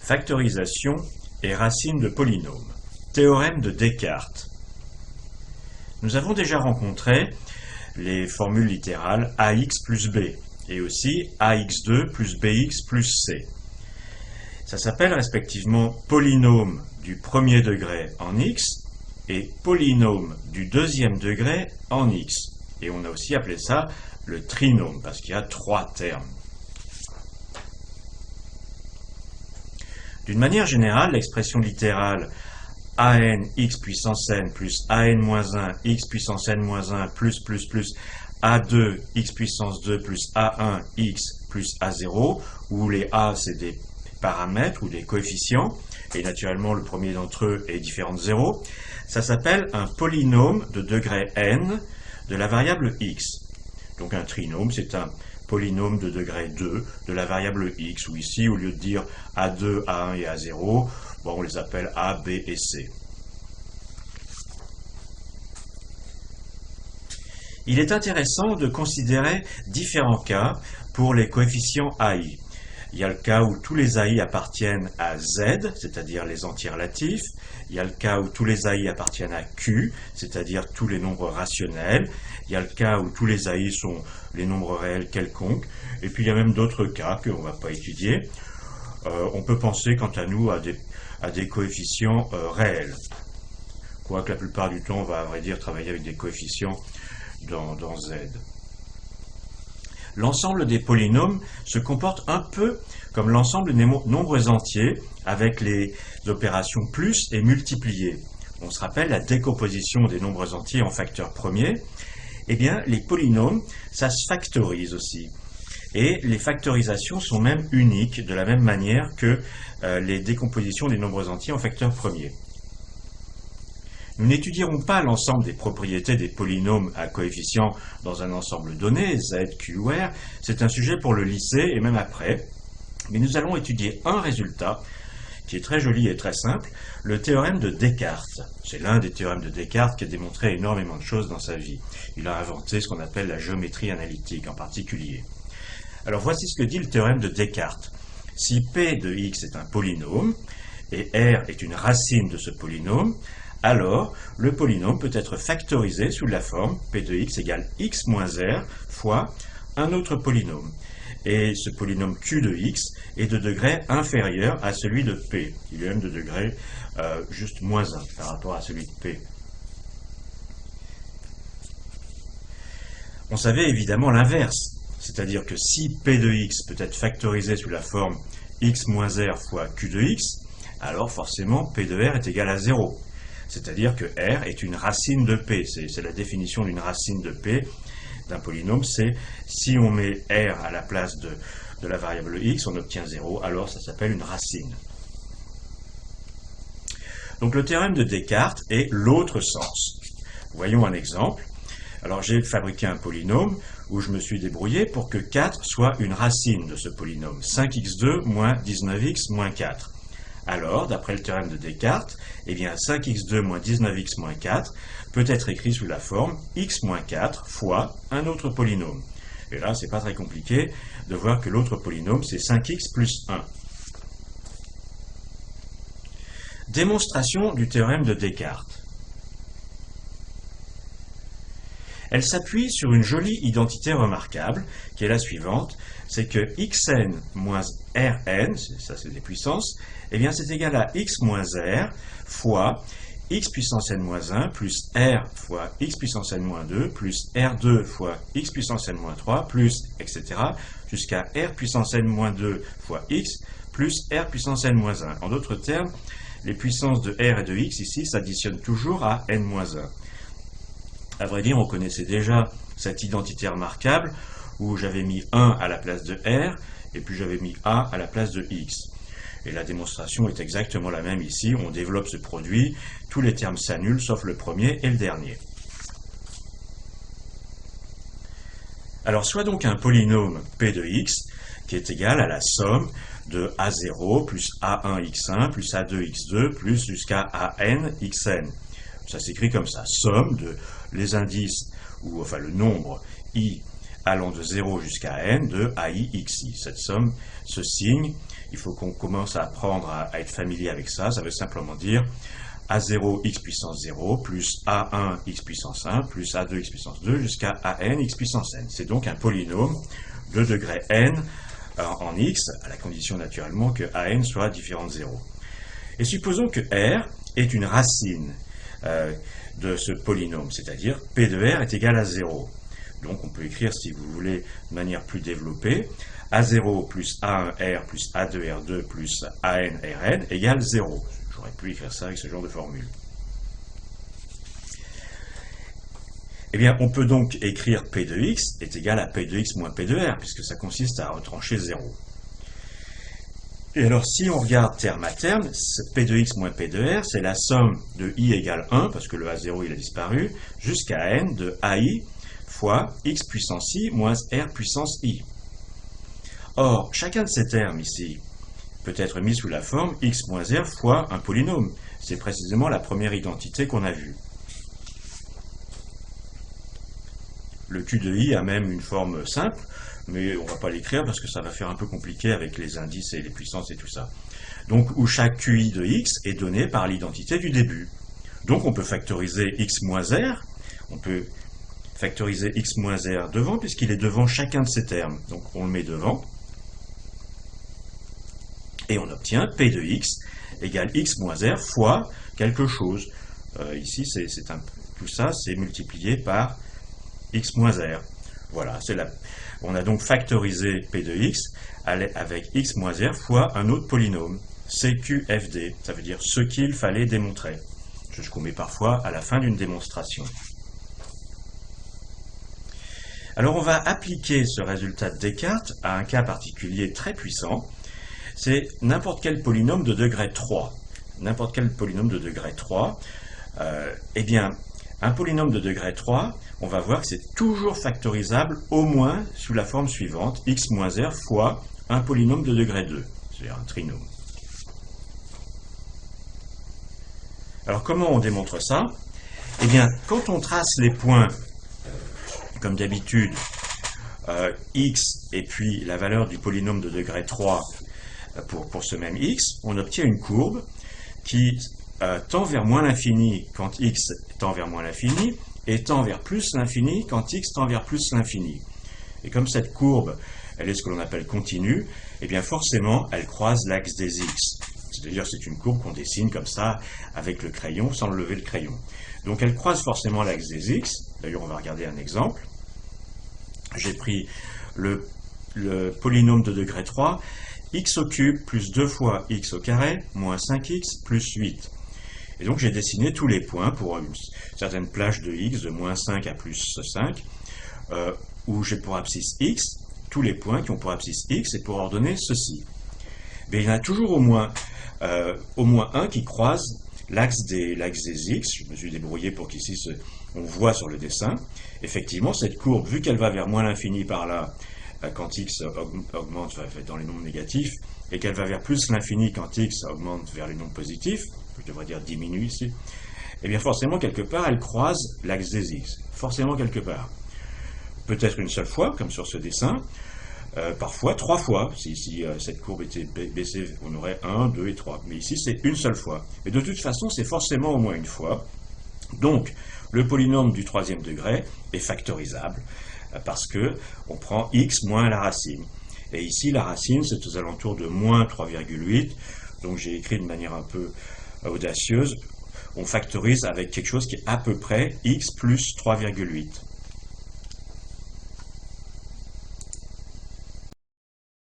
Factorisation et racine de polynômes. Théorème de Descartes. Nous avons déjà rencontré les formules littérales ax plus b et aussi ax2 plus bx plus c. Ça s'appelle respectivement polynôme du premier degré en x et polynôme du deuxième degré en x. Et on a aussi appelé ça le trinôme parce qu'il y a trois termes. D'une manière générale, l'expression littérale an x puissance n plus an moins 1 x puissance n moins 1 plus a2 x puissance 2 plus a1 x plus a0, où les a c'est des paramètres ou des coefficients, et naturellement le premier d'entre eux est différent de 0, ça s'appelle un polynôme de degré n de la variable x. Donc un trinôme, c'est un polynôme de degré 2 de la variable x, ou ici, au lieu de dire a2, a1 et a0, bon, on les appelle a, b et c. Il est intéressant de considérer différents cas pour les coefficients AI. Il y a le cas où tous les AI appartiennent à Z, c'est-à-dire les entiers relatifs. Il y a le cas où tous les AI appartiennent à Q, c'est-à-dire tous les nombres rationnels. Il y a le cas où tous les AI sont les nombres réels quelconques. Et puis il y a même d'autres cas qu'on ne va pas étudier. On peut penser, quant à nous, à des coefficients réels. Quoique la plupart du temps, on va à vrai dire travailler avec des coefficients dans Z. L'ensemble des polynômes se comporte un peu comme l'ensemble des nombres entiers avec les opérations plus et multiplier. On se rappelle la décomposition des nombres entiers en facteurs premiers. Eh bien, les polynômes, ça se factorise aussi. Et les factorisations sont même uniques, de la même manière que les décompositions des nombres entiers en facteurs premiers. Nous n'étudierons pas l'ensemble des propriétés des polynômes à coefficients dans un ensemble donné, Z, Q ou R. C'est un sujet pour le lycée et même après. Mais nous allons étudier un résultat qui est très joli et très simple, le théorème de Descartes. C'est l'un des théorèmes de Descartes qui a démontré énormément de choses dans sa vie. Il a inventé ce qu'on appelle la géométrie analytique en particulier. Alors voici ce que dit le théorème de Descartes. Si P de x est un polynôme et R est une racine de ce polynôme, alors le polynôme peut être factorisé sous la forme P de x égale x moins R fois un autre polynôme. Et ce polynôme Q de x est de degré inférieur à celui de P. Il est même de degré juste moins 1 par rapport à celui de P. On savait évidemment l'inverse, c'est-à-dire que si P de x peut être factorisé sous la forme x moins R fois Q de x, alors forcément P de R est égal à 0. C'est-à-dire que R est une racine de P. C'est la définition d'une racine de P d'un polynôme. C'est si on met R à la place de la variable x, on obtient 0, alors ça s'appelle une racine. Donc le théorème de Descartes est l'autre sens. Voyons un exemple. Alors j'ai fabriqué un polynôme où je me suis débrouillé pour que 4 soit une racine de ce polynôme. 5x2 moins 19x moins 4. Alors, d'après le théorème de Descartes, eh bien 5x2 moins 19x moins 4 peut être écrit sous la forme x moins 4 fois un autre polynôme. Et là, c'est pas très compliqué de voir que l'autre polynôme, c'est 5x plus 1. Démonstration du théorème de Descartes. Elle s'appuie sur une jolie identité remarquable, qui est la suivante, c'est que xn moins rn, ça c'est des puissances, eh bien c'est égal à x moins r fois x puissance n moins 1 plus r fois x puissance n moins 2 plus r2 fois x puissance n moins 3 plus, etc. jusqu'à r puissance n moins 2 fois x plus r puissance n moins 1. En d'autres termes, les puissances de r et de x ici s'additionnent toujours à n moins 1. À vrai dire, on connaissait déjà cette identité remarquable où j'avais mis 1 à la place de r et puis j'avais mis a à la place de x. Et la démonstration est exactement la même ici. On développe ce produit, tous les termes s'annulent sauf le premier et le dernier. Alors soit donc un polynôme p de x qui est égal à la somme de a0 plus a1x1 plus a2x2 plus jusqu'à an xn. Ça s'écrit comme ça, somme de les indices, ou enfin le nombre i allant de 0 jusqu'à n de ai xi. Cette somme, ce signe, il faut qu'on commence à apprendre à être familier avec ça. Ça veut simplement dire A0 x puissance 0 plus A1 x puissance 1 plus A2 x puissance 2 jusqu'à AN x puissance n. C'est donc un polynôme de degré n en x, à la condition naturellement que AN soit différent de 0. Et supposons que R est une racine de ce polynôme, c'est-à-dire P de R est égal à 0. Donc on peut écrire, si vous voulez, de manière plus développée, A0 plus A1R plus A2R2 plus ANRN égale 0. J'aurais pu écrire ça avec ce genre de formule. Eh bien, on peut donc écrire P de x est égal à P de x moins P de R, puisque ça consiste à retrancher 0. Et alors, si on regarde terme à terme, P de x moins P de R, c'est la somme de i égale 1, parce que le A0 il a disparu, jusqu'à n de AI fois x puissance i moins r puissance i. Or, chacun de ces termes ici peut être mis sous la forme x moins r fois un polynôme. C'est précisément la première identité qu'on a vue. Le q de i a même une forme simple, mais on ne va pas l'écrire parce que ça va faire un peu compliqué avec les indices et les puissances et tout ça. Donc, où chaque qi de x est donné par l'identité du début. Donc, on peut factoriser x moins r, on peut factoriser x moins r devant, puisqu'il est devant chacun de ces termes. Donc, on le met devant. Et on obtient P de x égale x moins r fois quelque chose. Ici, tout ça, c'est multiplié par x moins r. Voilà, on a donc factorisé P de x avec x moins r fois un autre polynôme, CQFD. Ça veut dire ce qu'il fallait démontrer. Ce qu'on met parfois à la fin d'une démonstration. Alors, on va appliquer ce résultat de Descartes à un cas particulier très puissant. C'est n'importe quel polynôme de degré 3. N'importe quel polynôme de degré 3. Eh bien, un polynôme de degré 3, on va voir que c'est toujours factorisable au moins sous la forme suivante, x moins r fois un polynôme de degré 2, c'est-à-dire un trinôme. Alors, comment on démontre ça? Eh bien, quand on trace les points, comme d'habitude, x et puis la valeur du polynôme de degré 3 pour ce même x, on obtient une courbe qui tend vers moins l'infini quand x tend vers moins l'infini et tend vers plus l'infini quand x tend vers plus l'infini. Et comme cette courbe, elle est ce que l'on appelle continue, eh bien forcément, elle croise l'axe des x. C'est-à-dire c'est une courbe qu'on dessine comme ça avec le crayon sans lever le crayon. Donc elle croise forcément l'axe des x. D'ailleurs, on va regarder un exemple. J'ai pris le polynôme de degré 3, x au cube plus 2 fois x au carré moins 5x plus 8. Et donc j'ai dessiné tous les points pour une certaine plage de x de moins 5 à plus 5, où j'ai pour abscisse x, tous les points qui ont pour abscisse x, et pour ordonner ceci. Mais il y en a toujours au moins un qui croise l'axe des x. Je me suis débrouillé pour qu'ici on voit sur le dessin. Effectivement, cette courbe, vu qu'elle va vers moins l'infini par là, quand x augmente dans les nombres négatifs, et qu'elle va vers plus l'infini quand x augmente vers les nombres positifs, je devrais dire diminue ici, et bien forcément, quelque part, elle croise l'axe des x. Forcément, quelque part. Peut-être une seule fois, comme sur ce dessin, parfois 3 fois. Si cette courbe était baissée, on aurait 1, 2 et 3. Mais ici, c'est une seule fois. Et de toute façon, c'est forcément au moins une fois. Donc, le polynôme du troisième degré est factorisable parce que on prend x moins la racine. Et ici, la racine, c'est aux alentours de moins 3,8. Donc, j'ai écrit de manière un peu audacieuse. On factorise avec quelque chose qui est à peu près x plus 3,8.